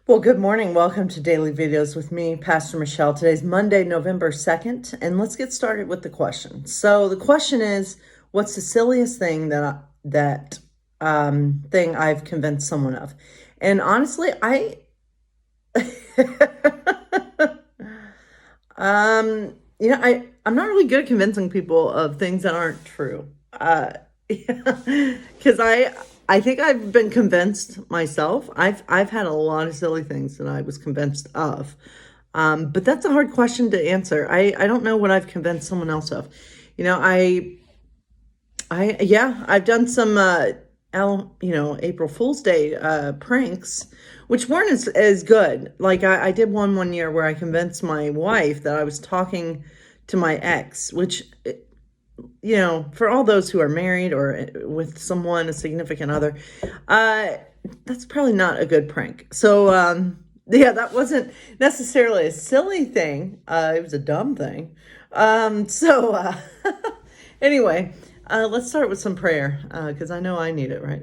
Well, good morning. Welcome to Daily Videos with me, Pastor Michelle. Today's Monday, November 2nd, and let's get started with the question. So the question is, what's the silliest thing thing I've convinced someone of? And honestly, I'm not really good at convincing people of things that aren't true. Because I think I've been convinced myself. I've had a lot of silly things that I was convinced of. But that's a hard question to answer. I don't know what I've convinced someone else of. You know, I've done some April Fool's Day pranks, which weren't as good. Like I did one year where I convinced my wife that I was talking to my ex, which, for all those who are married or with someone, a significant other, that's probably not a good prank. So, that wasn't necessarily a silly thing. It was a dumb thing. Anyway, let's start with some prayer, because I know I need it, right?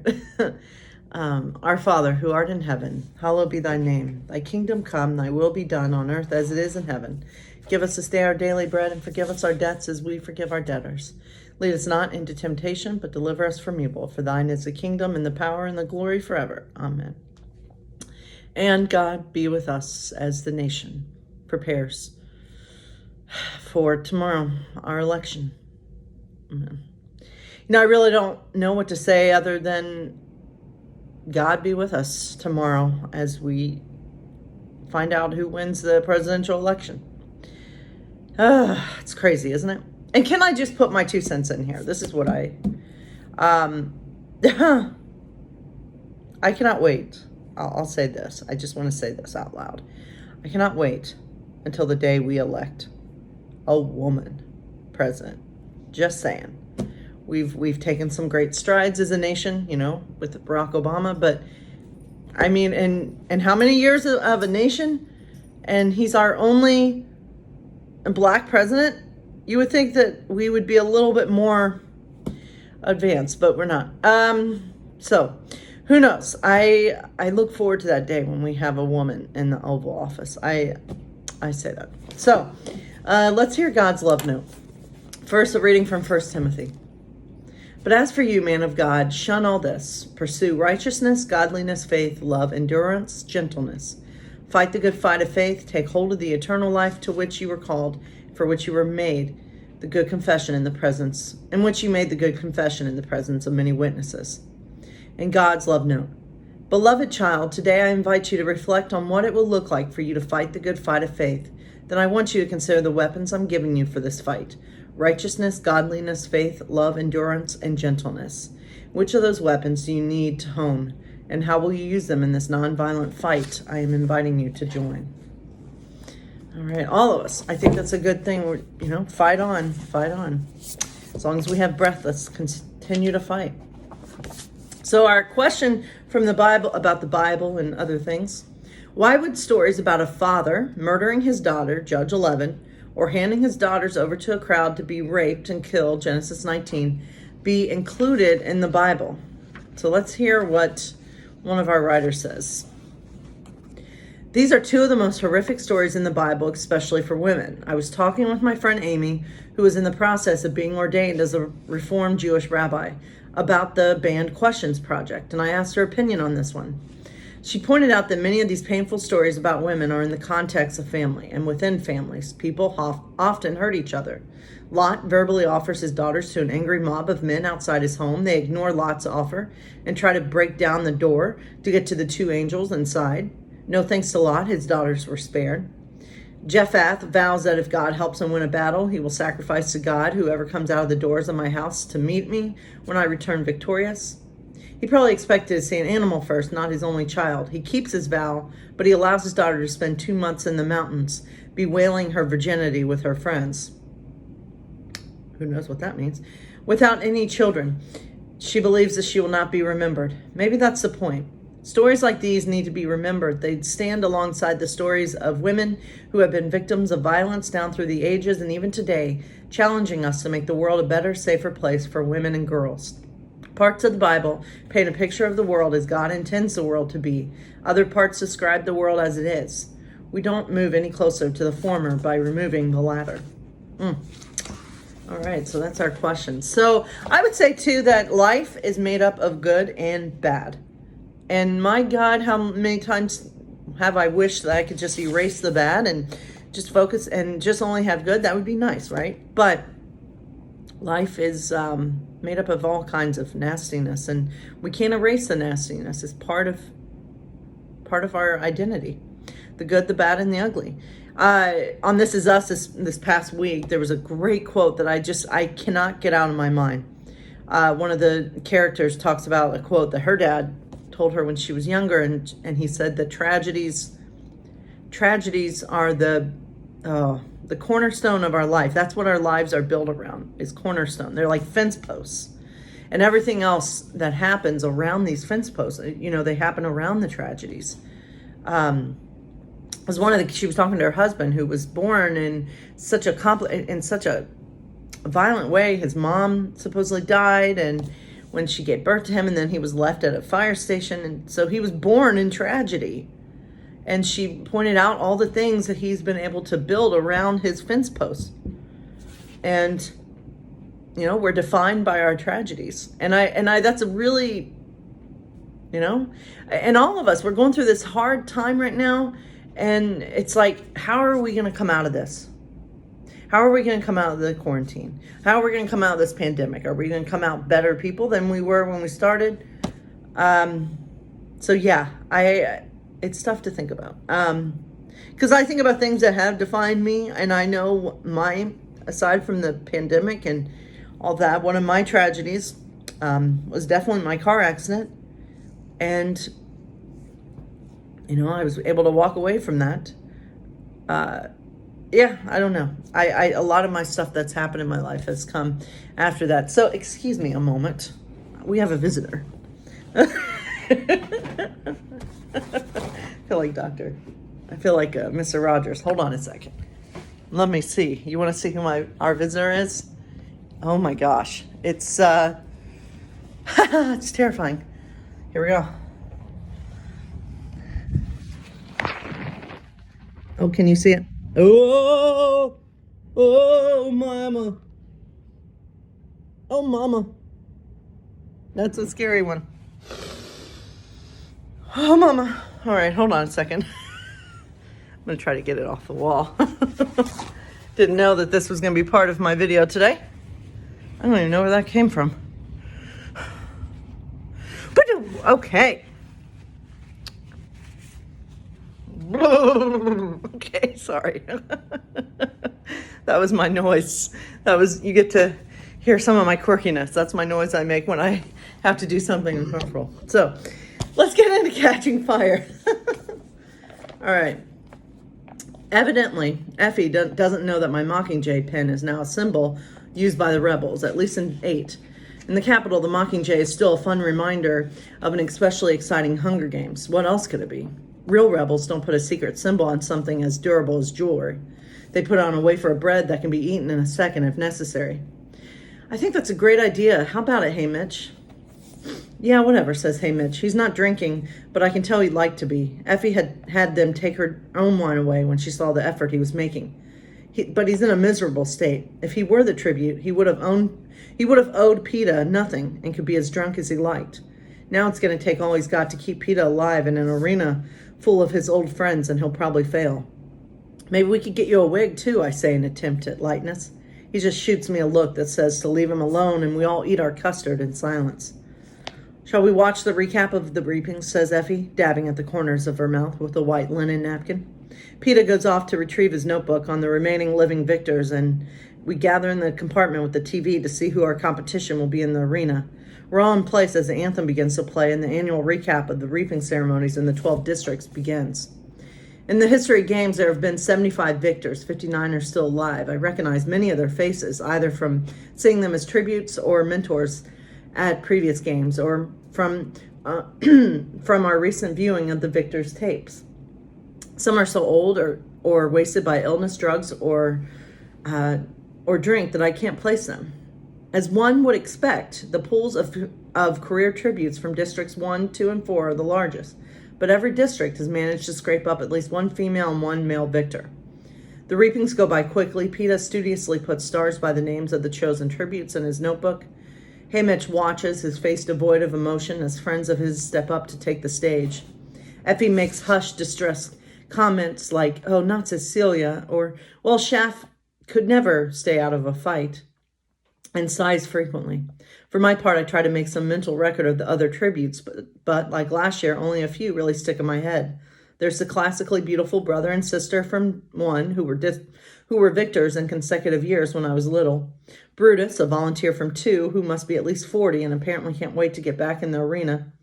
Our Father, who art in heaven, hallowed be thy name. Thy kingdom come, thy will be done on earth as it is in heaven. Give us this day our daily bread, and forgive us our debts as we forgive our debtors. Lead us not into temptation, but deliver us from evil. For thine is the kingdom, and the power, and the glory forever. Amen. And God be with us as the nation prepares for tomorrow, our election. Amen. I really don't know what to say other than God be with us tomorrow as we find out who wins the presidential election. It's crazy, isn't it? And can I just put my 2 cents in here? This is what I cannot wait. I'll say this. I just want to say this out loud. I cannot wait until the day we elect a woman president. Just saying. We've taken some great strides as a nation, with Barack Obama, but I mean, in how many years of a nation, and he's our only Black president, you would think that we would be a little bit more advanced, but we're not. So who knows? I look forward to that day when we have a woman in the Oval Office. I say that. So let's hear God's love note. First, a reading from 1 Timothy. But as for you, man of God, shun all this. Pursue righteousness, godliness, faith, love, endurance, gentleness. Fight the good fight of faith. Take hold of the eternal life to which you were called, for which you were made the good confession in the presence, in which you made the good confession in the presence of many witnesses. And God's love note. Beloved child, today I invite you to reflect on what it will look like for you to fight the good fight of faith. Then I want you to consider the weapons I'm giving you for this fight. Righteousness, godliness, faith, love, endurance, and gentleness. Which of those weapons do you need to hone? And how will you use them in this nonviolent fight I am inviting you to join? All right, all of us. I think that's a good thing. We're, fight on. As long as we have breath, let's continue to fight. So our question from the Bible about the Bible and other things. Why would stories about a father murdering his daughter, Judge 11, or handing his daughters over to a crowd to be raped and killed, Genesis 19, be included in the Bible? So let's hear what one of our writers says. These are 2 of the most horrific stories in the Bible, especially for women. I was talking with my friend Amy, who was in the process of being ordained as a Reformed Jewish rabbi, about the Banned Questions Project, and I asked her opinion on this one. She pointed out that many of these painful stories about women are in the context of family, and within families, people often hurt each other. Lot verbally offers his daughters to an angry mob of men outside his home. They ignore Lot's offer and try to break down the door to get to the 2 angels inside. No thanks to Lot, his daughters were spared. Jephthah vows that if God helps him win a battle, he will sacrifice to God whoever comes out of the doors of my house to meet me when I return victorious. He probably expected to see an animal first, not his only child. He keeps his vow, but he allows his daughter to spend 2 months in the mountains, bewailing her virginity with her friends. Who knows what that means? Without any children. She believes that she will not be remembered. Maybe that's the point. Stories like these need to be remembered. They stand alongside the stories of women who have been victims of violence down through the ages and even today, challenging us to make the world a better, safer place for women and girls. Parts of the Bible paint a picture of the world as God intends the world to be. Other parts describe the world as it is. We don't move any closer to the former by removing the latter. All right, so that's our question. So I would say, too, that life is made up of good and bad. And my God, how many times have I wished that I could just erase the bad and just focus and just only have good? That would be nice, right? But life is made up of all kinds of nastiness, and we can't erase the nastiness. It's part of our identity. The good, the bad, and the ugly. On This Is Us this past week, there was a great quote that I cannot get out of my mind. One of the characters talks about a quote that her dad told her when she was younger, and he said that tragedies are the cornerstone of our life. That's what our lives are built around, is cornerstone. They're like fence posts. And everything else that happens around these fence posts, they happen around the tragedies. She was talking to her husband, who was born in such a violent way. His mom supposedly died, and when she gave birth to him, and then he was left at a fire station, and so he was born in tragedy. And she pointed out all the things that he's been able to build around his fence posts. And we're defined by our tragedies. And I that's a really, and all of us, we're going through this hard time right now. And it's like, how are we going to come out of this? How are we going to come out of the quarantine? How are we going to come out of this pandemic? Are we going to come out better people than we were when we started? So yeah, it's tough to think about. Because I think about things that have defined me, and I know aside from the pandemic and all that, one of my tragedies was definitely my car accident. And I was able to walk away from that. Yeah, I don't know. A lot of my stuff that's happened in my life has come after that. So, excuse me a moment. We have a visitor. I feel like Mr. Rogers. Hold on a second. Let me see. You want to see who our visitor is? Oh my gosh. It's it's terrifying. Here we go. Oh, can you see it? Oh, mama. Oh, mama. That's a scary one. Oh, mama. All right, hold on a second. I'm going to try to get it off the wall. Didn't know that this was going to be part of my video today. I don't even know where that came from. But okay. Okay, sorry. That was my noise. You get to hear some of my quirkiness. That's my noise I make when I have to do something uncomfortable. So let's get into Catching Fire. All right. Evidently, Effie doesn't know that my Mockingjay pen is now a symbol used by the rebels, at least in 8. In the Capitol, the Mockingjay is still a fun reminder of an especially exciting Hunger Games. What else could it be? Real rebels don't put a secret symbol on something as durable as jewelry. They put on a wafer of bread that can be eaten in a second if necessary. I think that's a great idea. How about it, Hey Mitch? Yeah, whatever, says Hey Mitch. He's not drinking, but I can tell he'd like to be. Effie had them take her own wine away when she saw the effort he was making. But he's in a miserable state. If he were the tribute, he would have owed PETA nothing and could be as drunk as he liked. Now it's going to take all he's got to keep PETA alive in an arena full of his old friends, and he'll probably fail. Maybe we could get you a wig too, I say in attempt at lightness. He just shoots me a look that says to leave him alone, and we all eat our custard in silence. Shall we watch the recap of the briefings, says Effie, dabbing at the corners of her mouth with a white linen napkin. PETA goes off to retrieve his notebook on the remaining living victors, and we gather in the compartment with the TV to see who our competition will be in the arena. We're all in place as the anthem begins to play and the annual recap of the reaping ceremonies in the 12 districts begins. In the history of games, there have been 75 victors. 59 are still alive. I recognize many of their faces, either from seeing them as tributes or mentors at previous games, or from our recent viewing of the victors' tapes. Some are so old or wasted by illness, drugs, or drink that I can't place them. As one would expect, the pools of of career tributes from districts 1, 2, and 4 are the largest, but every district has managed to scrape up at least one female and one male victor. The reapings go by quickly. PETA studiously puts stars by the names of the chosen tributes in his notebook. Hey Mitch watches, his face devoid of emotion, as friends of his step up to take the stage. Effie makes hushed, distressed comments like, "Oh, not Cecilia," or, "Well, Schaff could never stay out of a fight," and sighs frequently. For my part, I try to make some mental record of the other tributes, but like last year, only a few really stick in my head. There's the classically beautiful brother and sister from 1 who were victors in consecutive years when I was little. Brutus, a volunteer from 2 who must be at least 40 and apparently can't wait to get back in the arena.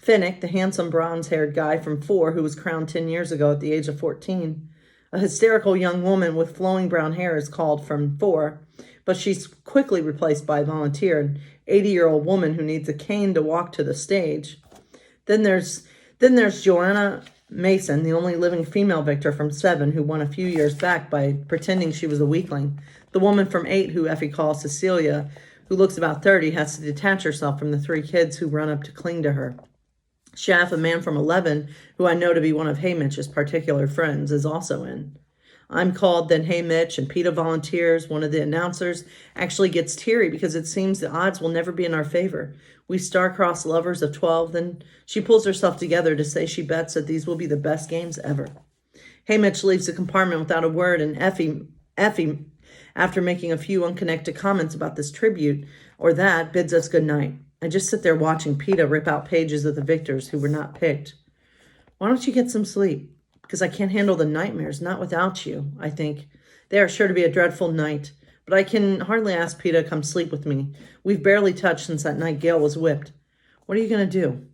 Finnick, the handsome bronze-haired guy from 4 who was crowned 10 years ago at the age of 14. A hysterical young woman with flowing brown hair is called from 4, but she's quickly replaced by a volunteer, an 80-year-old woman who needs a cane to walk to the stage. Then there's Joanna Mason, the only living female victor from 7 who won a few years back by pretending she was a weakling. The woman from 8 who Effie calls Cecilia, who looks about 30, has to detach herself from the 3 kids who run up to cling to her. Schaff, a man from 11, who I know to be one of Hey Mitch's particular friends, is also in. I'm called, then Hey Mitch, and PETA volunteers. One of the announcers actually gets teary because it seems the odds will never be in our favor. We star-crossed lovers of 12, then she pulls herself together to say she bets that these will be the best games ever. Hey Mitch leaves the compartment without a word, and Effie, after making a few unconnected comments about this tribute or that, bids us good night. I just sit there watching PETA rip out pages of the victors who were not picked. Why don't you get some sleep? Because I can't handle the nightmares, not without you, I think. They are sure to be a dreadful night, but I can hardly ask PETA to come sleep with me. We've barely touched since that night Gail was whipped. What are you going to do?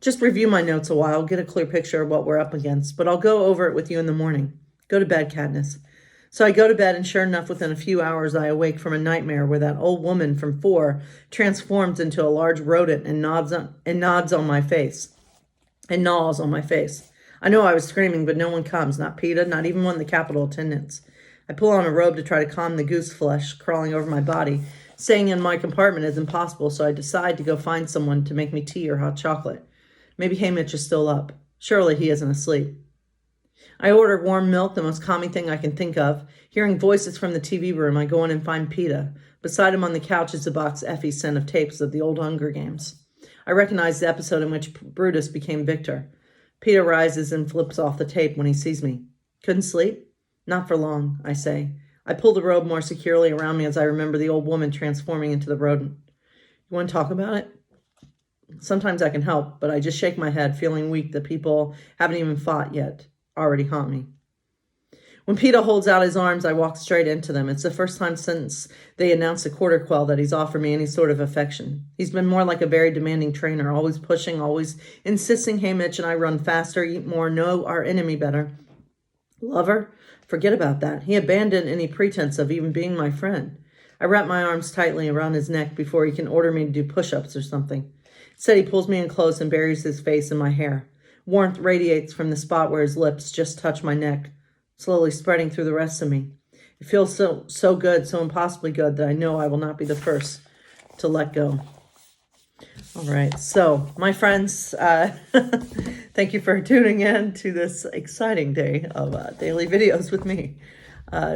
Just review my notes a while, get a clear picture of what we're up against, but I'll go over it with you in the morning. Go to bed, Katniss. So I go to bed, and sure enough, within a few hours, I awake from a nightmare where that old woman from 4 transforms into a large rodent and nods on my face. And gnaws on my face. I know I was screaming, but no one comes, not PETA, not even one of the Capitol attendants. I pull on a robe to try to calm the goose flesh crawling over my body. Staying in my compartment is impossible, so I decide to go find someone to make me tea or hot chocolate. Maybe Hey Mitch is still up. Surely he isn't asleep. I order warm milk, the most calming thing I can think of. Hearing voices from the TV room, I go in and find PETA. Beside him on the couch is a box Effie sent of tapes of the old Hunger Games. I recognize the episode in which Brutus became victor. PETA rises and flips off the tape when he sees me. Couldn't sleep? Not for long, I say. I pull the robe more securely around me as I remember the old woman transforming into the rodent. You want to talk about it? Sometimes I can help, but I just shake my head, feeling weak that people haven't even fought yet already haunt me. When PETA holds out his arms, I walk straight into them. It's the first time since they announced a quarter quell that he's offered me any sort of affection. He's been more like a very demanding trainer, always pushing, always insisting Hey Mitch and I run faster, eat more, know our enemy better. Lover? Forget about that. He abandoned any pretense of even being my friend. I wrap my arms tightly around his neck before he can order me to do push-ups or something. Instead, he pulls me in close and buries his face in my hair. Warmth radiates from the spot where his lips just touch my neck, slowly spreading through the rest of me. It feels so good, so impossibly good, that I know I will not be the first to let go. All right, so my friends, thank you for tuning in to this exciting day of daily videos with me.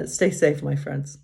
Stay safe, my friends.